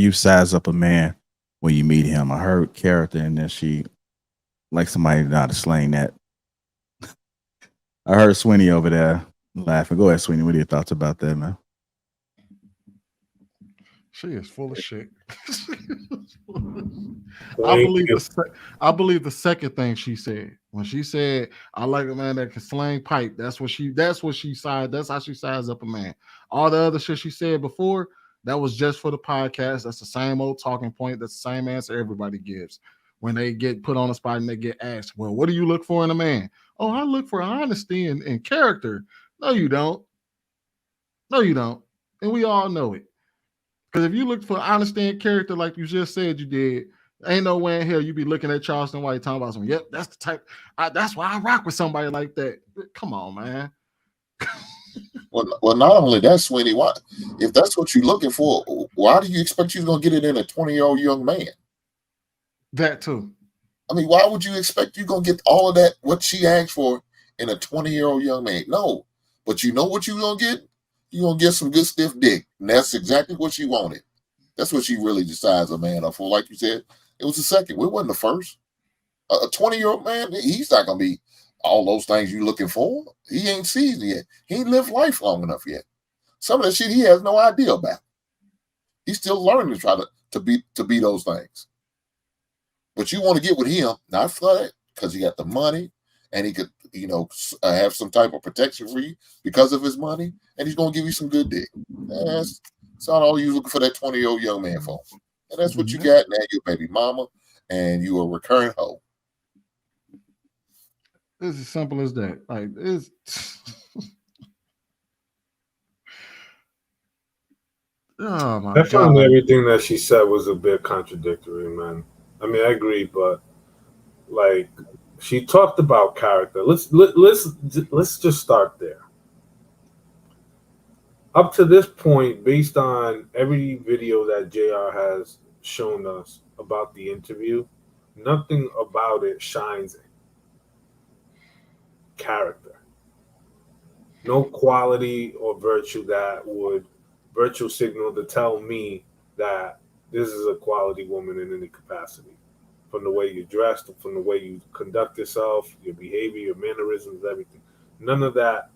You size up a man when you meet him. I heard character, and then she like somebody not to slang that. I heard Sweeney over there laughing. Go ahead, Sweeney. What are your thoughts about that, man? She is full of shit. I Thank believe you. I believe the second thing she said when she said, "I like a man that can slang pipe." That's what she sized. That's how she sized up a man. All the other shit she said before, that was just for the podcast. That's the same old talking point. That's the same answer everybody gives when they get put on the spot and they get asked, "Well, what do you look for in a man?" "Oh, I look for honesty and character." No, you don't. No, you don't. And we all know it. Because if you look for honesty and character, like you just said you did, ain't no way in hell you be looking at Charleston White talking about something. Yep, that's the type. That's why I rock with somebody like that. Come on, man. Well, not only that, Sweeney, why, if that's what you're looking for, why do you expect you're going to get it in a 20-year-old young man? That too. I mean, why would you expect you're going to get all of that, what she asked for, in a 20-year-old young man? No. But you know what you're going to get? You're going to get some good stiff dick. And that's exactly what she wanted. That's what she really decides a man up for. Like you said, it was the second. It wasn't the first. A 20-year-old man, he's not going to be all those things you're looking for. He ain't seen yet. He ain't lived life long enough yet. Some of that shit he has no idea about. He's still learning to try to be those things. But you want to get with him, not for that, because he got the money and he could, have some type of protection for you because of his money, and he's going to give you some good dick. That's not all you're looking for that 20-year-old young man for. And that's what you got now. You're a baby mama, and you a recurring hoe. It's as simple as that. Like, it's... Oh, my I found God. everything that she said was a bit contradictory, man. I mean, I agree, but like she talked about character. Let's just start there. Up to this point, based on every video that JR has shown us about the interview, nothing about it shines character. No quality or virtue that would virtue signal to tell me that this is a quality woman in any capacity. From the way you dress, from the way you conduct yourself, your behavior, your mannerisms, everything. None of that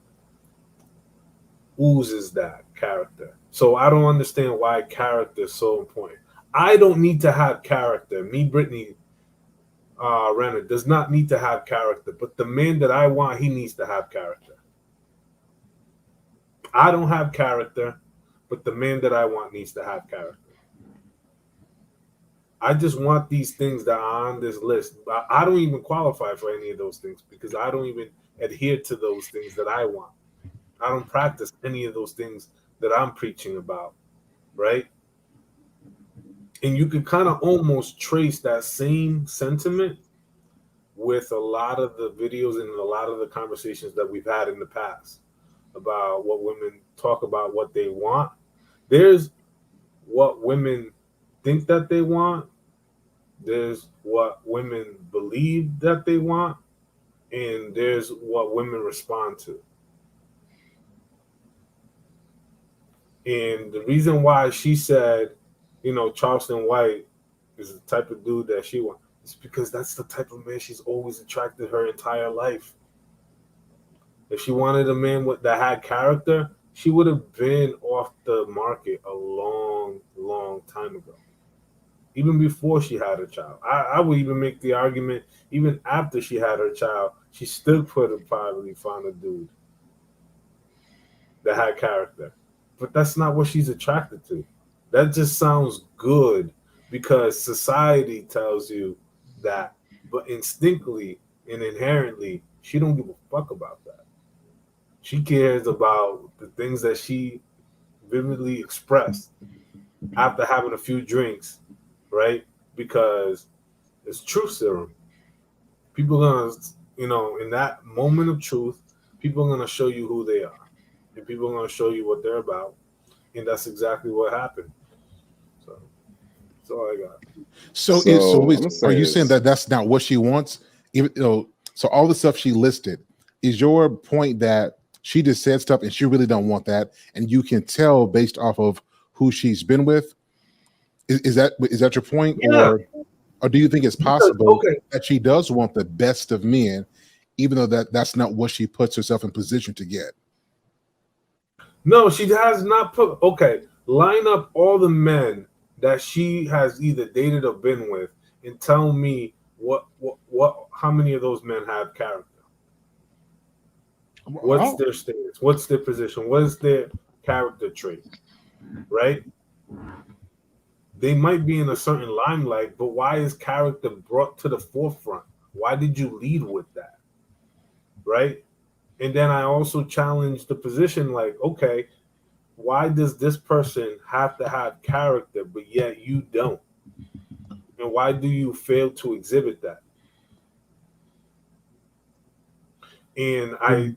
oozes that character. So I don't understand why character is so important. I don't need to have character. Me, Brittany Renner, does not need to have character. But the man that I want, he needs to have character. I don't have character, but the man that I want needs to have character. I just want these things that are on this list. I don't even qualify for any of those things because I don't even adhere to those things that I want. I don't practice any of those things that I'm preaching about, right? And you can kind of almost trace that same sentiment with a lot of the videos and a lot of the conversations that we've had in the past about what women talk about, what they want. There's what women think that they want. There's what women believe that they want. And there's what women respond to. And the reason why she said, Charleston White is the type of dude that she wants, is because that's the type of man she's always attracted her entire life. If she wanted a man that had character, she would have been off the market a long, long time ago. Even before she had her child. I would even make the argument, even after she had her child, she still could have probably found a dude that had character. But that's not what she's attracted to. That just sounds good because society tells you that. But instinctively and inherently, she don't give a fuck about that. She cares about the things that she vividly expressed after having a few drinks, right? Because it's truth serum. People are gonna, in that moment of truth, people are gonna show you who they are. And people are gonna show you what they're about. And that's exactly what happened. So that's all I got. So are you saying that that's not what she wants? Even so all the stuff she listed, is your point that she just said stuff and she really don't want that, and you can tell based off of who she's been with Is that your point, Yeah. or do you think it's possible Okay. that she does want the best of men, even though that's not what she puts herself in position to get? No, she has not put. Okay, line up all the men that she has either dated or been with, and tell me what how many of those men have character? What's their stance? What's their position? What is their character trait? Right? They might be in a certain limelight, but why is character brought to the forefront? Why did you lead with that? Right? And then I also challenge the position like, okay, why does this person have to have character, but yet you don't? And why do you fail to exhibit that? And I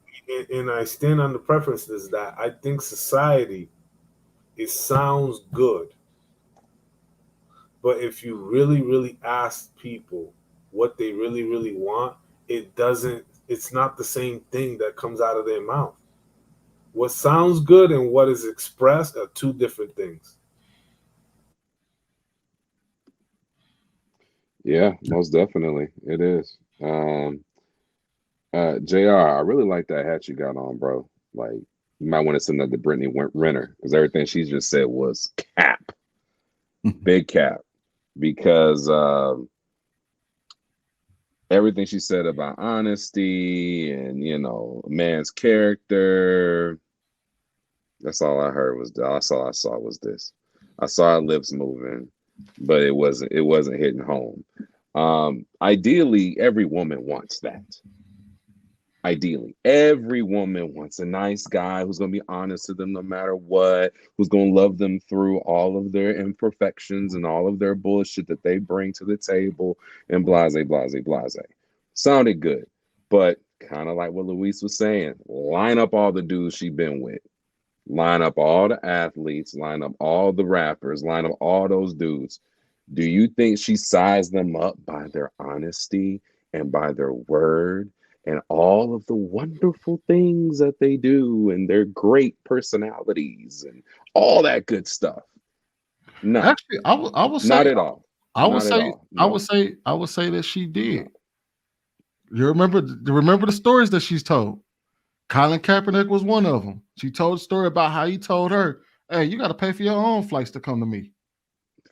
stand on the preferences that I think society, it sounds good, but if you really, really ask people what they really, really want, it's not the same thing that comes out of their mouth. What sounds good and what is expressed are two different things. Yeah, most definitely. It is. JR, I really like that hat you got on, bro. Like, you might want to send that to Brittany Renner, because everything she just said was cap. Big cap. Because everything she said about honesty and, a man's character, that's all I heard was, that's all I saw was this. I saw her lips moving, but it wasn't hitting home. Ideally, every woman wants that. Ideally, every woman wants a nice guy who's going to be honest to them no matter what, who's going to love them through all of their imperfections and all of their bullshit that they bring to the table, and blase, blase, blase. Sounded good, but kind of like what Luis was saying, line up all the dudes she been with. Line up all the athletes, line up all the rappers, line up all those dudes. Do you think she sized them up by their honesty and by their word and all of the wonderful things that they do and their great personalities and all that good stuff? No. Actually, I would say not at all. I would Not say at all. I No. would say that she did. You remember the stories that she's told. Colin Kaepernick was one of them. She told a story about how he told her, "Hey, you got to pay for your own flights to come to me."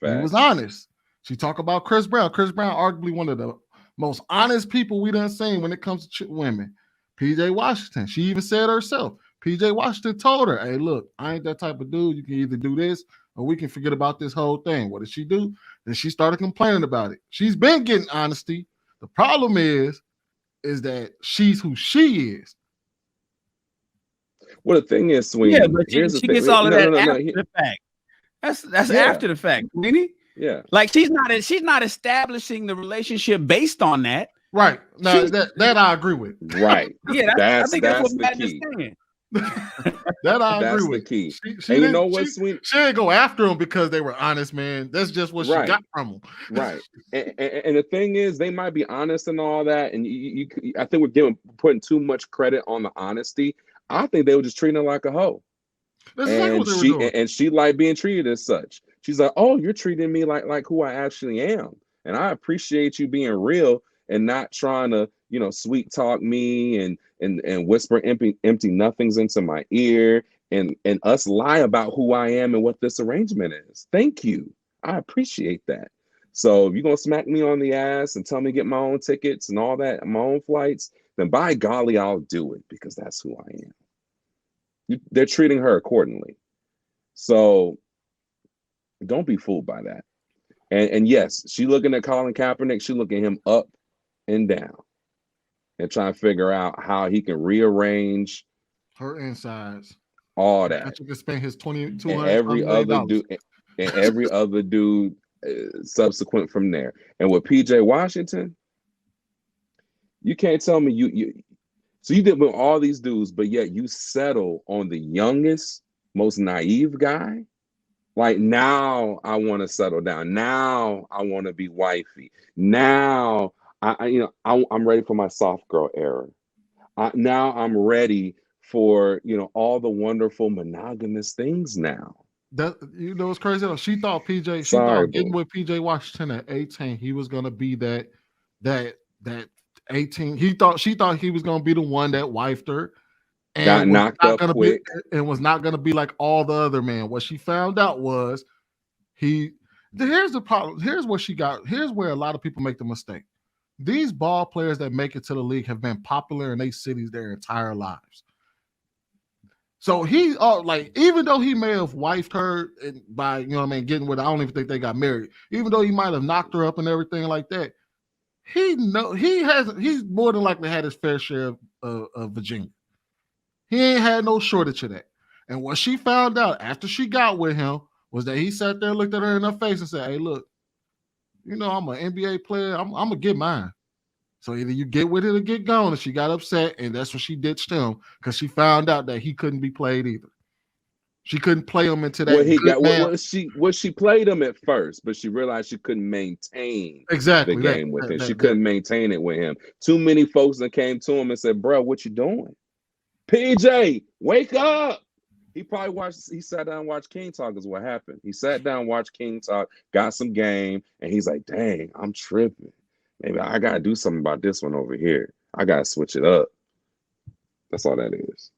He was honest. She talked about Chris Brown. Chris Brown, arguably one of the most honest people we done seen when it comes to women. PJ Washington, she even said herself. PJ Washington told her, "Hey, look, I ain't that type of dude. You can either do this or we can forget about this whole thing." What did she do? Then she started complaining about it. She's been getting honesty. The problem is that she's who she is. Well, the thing is, Sweeney, yeah, but she gets all of that after the fact. That's after the fact, Sweeney. Yeah, like she's not establishing the relationship based on that. Right. No, that I agree with. Right. Yeah, I think that's what Madden is key. saying. That I agree with. That's the key. She and you know what, Sweeney? She didn't go after them because they were honest, man. That's just what she got from them. Right. And the thing is, they might be honest and all that, and I think we're putting too much credit on the honesty. I think they were just treating her like a hoe. That's exactly what they were doing. And she liked being treated as such. She's like, "Oh, you're treating me like who I actually am, and I appreciate you being real and not trying to, sweet talk me and whisper empty nothings into my ear and us lie about who I am and what this arrangement is. Thank you, I appreciate that. So if you're gonna smack me on the ass and tell me to get my own tickets and all that, my own flights, then by golly, I'll do it because that's who I am." They're treating her accordingly. So don't be fooled by that. And yes, she looking at Colin Kaepernick, she looking him up and down and trying to figure out how he can rearrange her insides. All that. She can spend his $200 and every other dude subsequent from there. And with PJ Washington, you can't tell me so you did with all these dudes, but yet you settle on the youngest, most naive guy. Like, now I want to settle down. Now I want to be wifey. Now I'm ready for my soft girl era. Now I'm ready for all the wonderful monogamous things now That you know, it's crazy though. She thought PJ. She Sorry, thought getting boo. with PJ Washington at 18, he was gonna be that 18. She thought he was gonna be the one that wifed her, Got and was knocked not up gonna quick. was not gonna be like all the other men. What she found out was here's the problem. Here's where a lot of people make the mistake. These ball players that make it to the league have been popular in their cities their entire lives. So he, like, even though he may have wifed her by, you know what I mean, getting with, I don't even think they got married. Even though he might have knocked her up and everything like that, he's more than likely had his fair share of Virginia. He ain't had no shortage of that. And what she found out after she got with him was that he sat there, looked at her in her face, and said, "Hey, look, you know I'm an NBA player. I'm gonna get mine. So either you get with it or get gone." And she got upset, and that's when she ditched him because she found out that he couldn't be played either. She couldn't play him into that. Well, he got man. she played him at first, but she realized she couldn't maintain Exactly the game with him. She couldn't maintain it with him. Too many folks that came to him and said, "Bro, what you doing? PJ, wake up!" He sat down and watched King Talk is what happened. He sat down, watched King Talk, got some game, and he's like, "Dang, I'm tripping. Maybe I gotta do something about this one over here. I gotta switch it up." That's all that is.